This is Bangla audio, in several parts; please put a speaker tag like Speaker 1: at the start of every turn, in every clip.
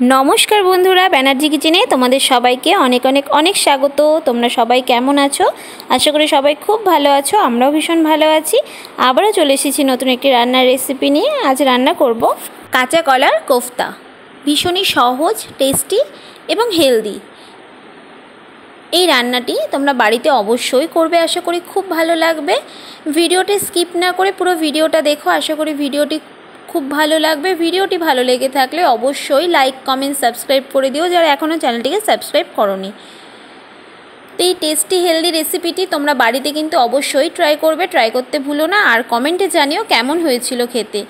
Speaker 1: नमस्कार बंधुरा बैनार्जी किचेने तुम्हारे सबाइके अनेक अनेक अनेक स्वागत। तोमरा सबाई केमन आछो? आशा करी सबाई खूब भालो आछो। आमराओ भीषण भालो आछि। आबारो चले एसेछि नतुन एकटी रान्नार रेसिपि निये। आज रान्ना करब काँचा कलार कोफ्ता। भीषणই सहज, टेस्टी एबं हेल्दी এই রান্নাটি তোমরা বাড়িতে অবশ্যই করবে। আশা করি খুব ভালো লাগবে। ভিডিওটি স্কিপ না করে পুরো ভিডিওটা দেখো। আশা করি ভিডিওটি খুব ভালো লাগবে। ভিডিওটি ভালো লেগে থাকলে অবশ্যই লাইক, কমেন্ট, সাবস্ক্রাইব করে দিও যারা এখনো চ্যানেলটিকে সাবস্ক্রাইব করোনি। এই টেস্টি হেলদি রেসিপিটি তোমরা বাড়িতে কিন্তু অবশ্যই ট্রাই করবে। ট্রাই করতে ভুলো না। আর কমেন্টে জানিও কেমন হয়েছিল খেতে।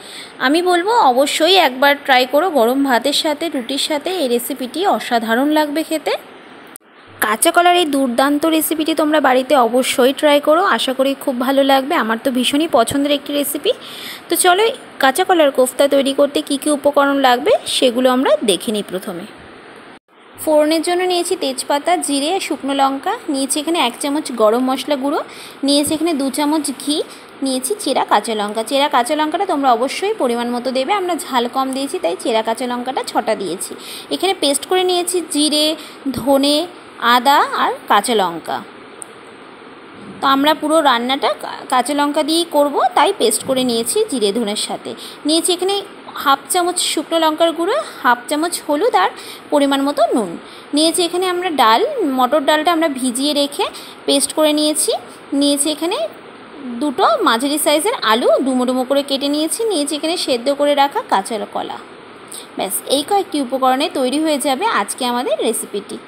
Speaker 1: আমি বলবো অবশ্যই একবার ট্রাই করো। গরম ভাতের সাথে, রুটির সাথে এই রেসিপিটি অসাধারণ লাগবে খেতে। কাঁচা কলার এই দুর্দান্ত রেসিপিটি তোমরা বাড়িতে অবশ্যই ট্রাই করো। আশা করি খুব ভালো লাগবে। আমার তো ভীষণই পছন্দের একটি রেসিপি। তো চলো কাঁচা কলার কোফতা তৈরি করতে কী কী উপকরণ লাগবে সেগুলো আমরা দেখে নিই। প্রথমে ফোড়নের জন্য নিয়েছি তেজপাতা, জিরে, শুকনো লঙ্কা, নিয়েছি এখানে 1 চামচ গরম মশলা গুঁড়ো, নিয়েছি এখানে 2 চামচ ঘি, নিয়েছি চেরা কাঁচা লঙ্কা। চেরা কাঁচা লঙ্কাটা তোমরা অবশ্যই পরিমাণ মতো দেবে। আমরা ঝাল কম দিয়েছি তাই চেরা কাঁচা লঙ্কাটা 6টা দিয়েছি। এখানে পেস্ট করে নিয়েছি জিরে, ধনে, আদা আর কাঁচা লঙ্কা। তো আমরা পুরো রান্নাটা কাঁচা লঙ্কা দিয়েই করব, তাই পেস্ট করে নিয়েছি জিরে ধনের সাথে। নিয়েছি এখানে 1/2 চামচ শুকনো লঙ্কার গুঁড়ো, 1/2 চামচ হলুদ আর পরিমাণ মতো নুন। নিয়েছি এখানে আমরা ডাল, মটর ডালটা আমরা ভিজিয়ে রেখে পেস্ট করে নিয়েছি। নিয়েছি এখানে 2টো মাঝারি সাইজের আলু ডুমো ডুমো করে কেটে নিয়েছি। নিয়েছি এখানে সেদ্ধ করে রাখা কাঁচা কলা। ব্যাস এই কয়েকটি উপকরণে তৈরি হয়ে যাবে আজকে আমাদের রেসিপিটি।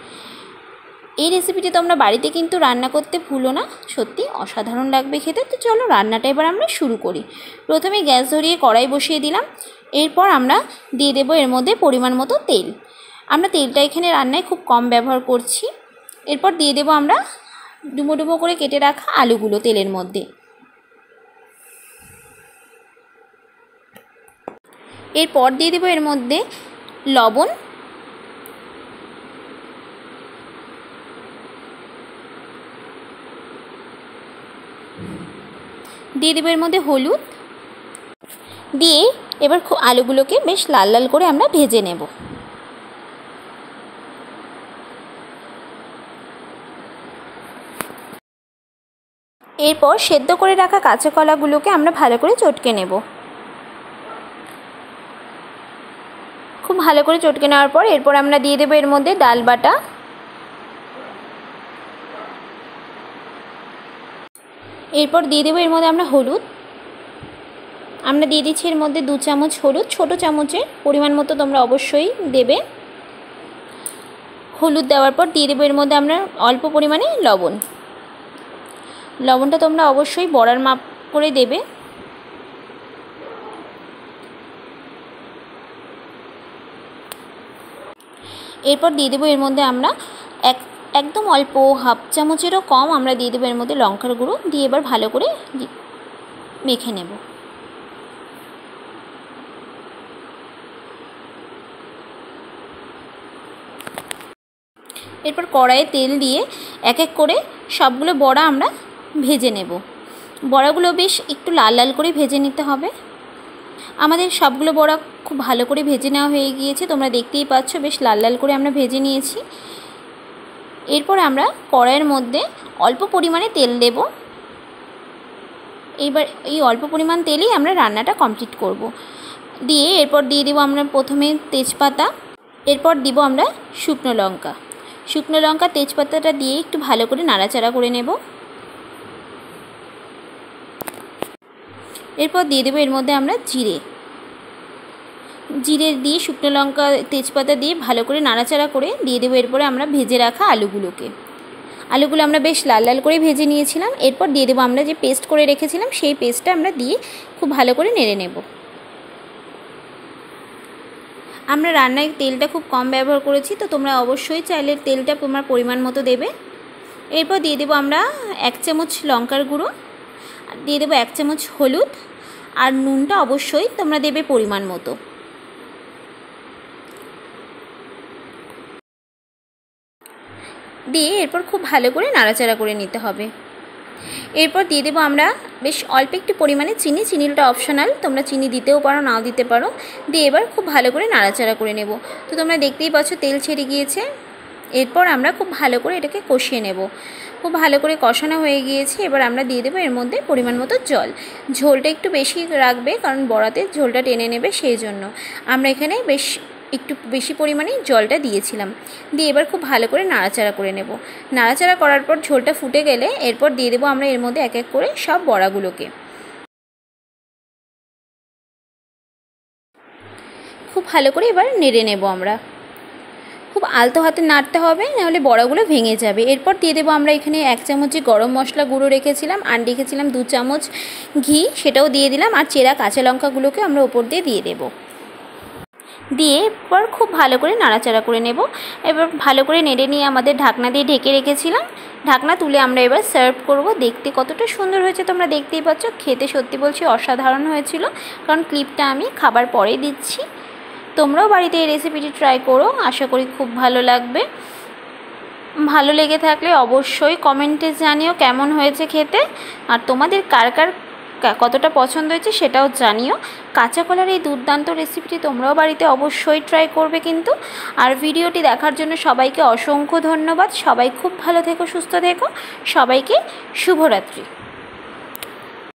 Speaker 1: এই রেসিপিটি তোমরা বাড়িতে কিন্তু রান্না করতে ভুলো না, সত্যি অসাধারণ লাগবে খেতে। তো চলো রান্নাটা এবার আমরা শুরু করি। প্রথমে গ্যাস ধরিয়ে কড়াই বসিয়ে দিলাম। এরপর আমরা দিয়ে দেবো এর মধ্যে পরিমাণ মতো তেল। আমরা তেলটা এখানে রান্নায় খুব কম ব্যবহার করছি। এরপর দিয়ে দেবো আমরা ডুমো ডুমো করে কেটে রাখা আলুগুলো তেলের মধ্যে। এরপর দিয়ে দেবো এর মধ্যে লবণ, দিয়ে দেবো এর মধ্যে হলুদ, দিয়ে এবার আলুগুলোকে বেশ লাল লাল করে আমরা ভেজে নেব। এরপর সেদ্ধ করে রাখা কাঁচা কলাগুলোকে আমরা ভালো করে চটকে নেব। খুব ভালো করে চটকে নেওয়ার পর এরপর আমরা দিয়ে দেবো এর মধ্যে ডাল বাটা, এরপর দিয়ে দেবো এর মধ্যে আমরা হলুদ। আমরা দিয়ে দিচ্ছি এর মধ্যে 2 চামচ হলুদ, ছোটো চামচের পরিমাণ মতো তোমরা অবশ্যই দেবে। হলুদ দেওয়ার পর দিয়ে দেবো এর মধ্যে আমরা অল্প পরিমাণে লবণ। লবণটা তোমরা অবশ্যই বড়ার মাপ করে দেবে। এরপর দিয়ে দেবো এর মধ্যে আমরা একদম অল্প 1/2 চামচেরও কম আমরা দিয়ে দেবো এর মধ্যে লঙ্কার গুঁড়ো, দিয়ে এবার ভালো করে মেখে নেব। এরপর কড়াইয়ে তেল দিয়ে এক এক করে সবগুলো বড়া আমরা ভেজে নেব। বড়াগুলো বেশ একটু লাল লাল করে ভেজে নিতে হবে। আমাদের সবগুলো বড়া খুব ভালো করে ভেজে নেওয়া হয়ে গিয়েছে। তোমরা দেখতেই পাচ্ছ বেশ লাল লাল করে আমরা ভেজে নিয়েছি। এরপর আমরা কড়াইয়ের মধ্যে অল্প পরিমাণে তেল দেব। এইবার এই অল্প পরিমাণ তেলেই আমরা রান্নাটা কমপ্লিট করব। দিয়ে এরপর দিয়ে দেবো আমরা প্রথমে তেজপাতা, এরপর দিব আমরা শুকনো লঙ্কা। শুকনো লঙ্কা তেজপাতাটা দিয়ে একটু ভালো করে নাড়াচাড়া করে নেব। এরপর দিয়ে দেবো এর মধ্যে আমরা জিরে দিয়ে শুকনো লঙ্কা তেজপাতা দিয়ে ভালো করে নাড়াচাড়া করে দিয়ে দেবো এরপরে আমরা ভেজে রাখা আলুগুলোকে। আলুগুলো আমরা বেশ লাল লাল করে ভেজে নিয়েছিলাম। এরপর দিয়ে দেবো আমরা যে পেস্ট করে রেখেছিলাম সেই পেস্টটা আমরা দিয়ে খুব ভালো করে নেড়ে নেব। আমরা রান্নায় তেলটা খুব কম ব্যবহার করেছি, তো তোমরা অবশ্যই চাইলে তেলটা তোমার পরিমাণ মতো দেবে। এরপর দিয়ে দেবো আমরা 1 চামচ লঙ্কার গুঁড়ো, দিয়ে দেবো 1 চামচ হলুদ, আর নুনটা অবশ্যই তোমরা দেবে পরিমাণ মতো। দিয়ে এরপর খুব ভালো করে নাড়াচাড়া করে নিতে হবে। এরপর দিয়ে দেবো আমরা বেশ অল্প একটু পরিমাণে চিনি, চিনিটা অপশনাল, তোমরা চিনি দিতেও পারো নাও দিতে পারো। দিয়ে এবার খুব ভালো করে নাড়াচাড়া করে নেব। তো তোমরা দেখতেই পাচ্ছ তেল ছেড়ে গিয়েছে। এরপর আমরা খুব ভালো করে এটাকে কষিয়ে নেব। খুব ভালো করে কষানো হয়ে গিয়েছে। এবার আমরা দিয়ে দেবো এর মধ্যে পরিমাণ মতো জল। ঝোলটা একটু বেশি রাখবে, কারণ বড়াতে ঝোলটা টেনে নেবে, সেই জন্য আমরা এখানে একটু বেশি পরিমাণে জলটা দিয়েছিলাম। দিয়ে এবার খুব ভালো করে নাড়াচাড়া করে নেব। নাড়াচাড়া করার পর ঝোলটা ফুটে গেলে এরপর দিয়ে দেবো আমরা এর মধ্যে এক এক করে সব বড়াগুলোকে। খুব ভালো করে এবার নেড়ে নেব আমরা। খুব আলতো হাতে নাড়তে হবে, নাহলে বড়াগুলো ভেঙে যাবে। এরপর দিয়ে দেবো আমরা এখানে 1 চামচ যে গরম মশলা গুঁড়ো রেখেছিলাম, আর রেখেছিলাম 2 চামচ ঘি, সেটাও দিয়ে দিলাম। আর চেরা কাঁচা লঙ্কাগুলোকে আমরা ওপর দিয়ে দেবো। দিয়ে এরপর খুব ভালো করে নাড়াচাড়া করে নেব। এবার ভালো করে নেড়ে নিয়ে আমাদের ঢাকনা দিয়ে ঢেকে রেখেছিলাম। ঢাকনা তুলে আমরা এবার সার্ভ করব। দেখতে কতটা সুন্দর হয়েছে তোমরা দেখতেই পাচ্ছ। খেতে সত্যি বলছি অসাধারণ হয়েছিল, কারণ ক্লিপটা আমি খাবার পরেই দিচ্ছি। তোমরাও বাড়িতে এই রেসিপিটি ট্রাই করো, আশা করি খুব ভালো লাগবে। ভালো লেগে থাকলে অবশ্যই কমেন্টে জানিও কেমন হয়েছে খেতে, আর তোমাদের কার কতটা পছন্দ হয়েছে সেটাও জানিও। কাঁচা কলার এই দুর্দান্ত রেসিপিটি তোমরাও বাড়িতে অবশ্যই ট্রাই করবে কিন্তু। আর ভিডিওটি দেখার জন্য সবাইকে অসংখ্য ধন্যবাদ। সবাই খুব ভালো থেকো, সুস্থ থেকো। সবাইকে শুভরাত্রি।